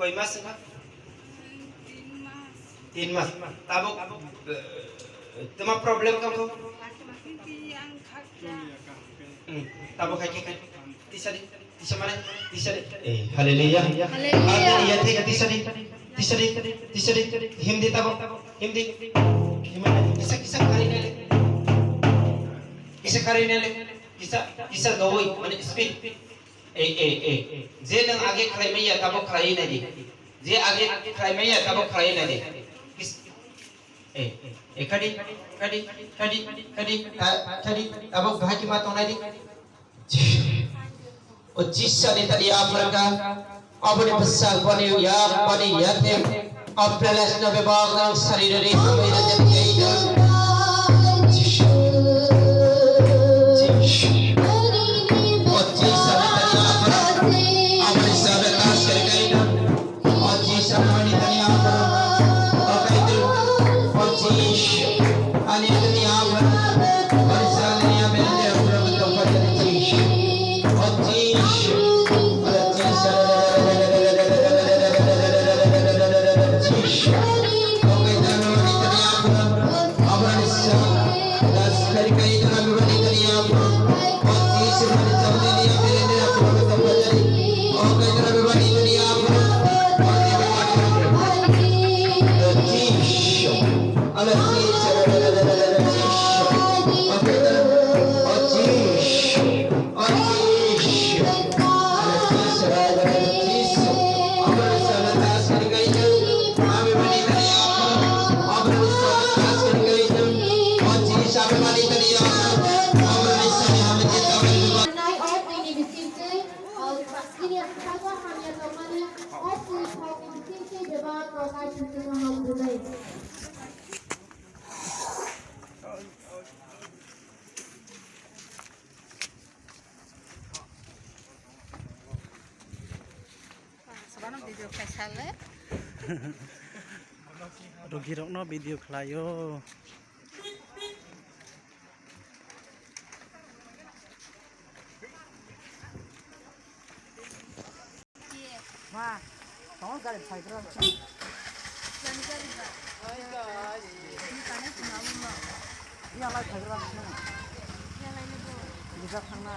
कोई मास का 3 मास tabok tema problem ka ko tabok kaki tisari tisamare tisari haleluya haleluya tisari hindi tabok hindi gimana isa kari nele isa doi mane speed जे नों आगे खालामैया ताबो खालायना दे जे आगे खालामैया ताबो खालायना दे खादी ताबो भाई की बात होना दे और जिस साले तरी आपका अपने बच्चा बने या थे अब प्रेलेस न विभाग शरीर रे मेरा जब गई Rogi rokno video khlayo. Ma, kamu gari fighter apa? Ini alai fighter apa? Ini bisa kena.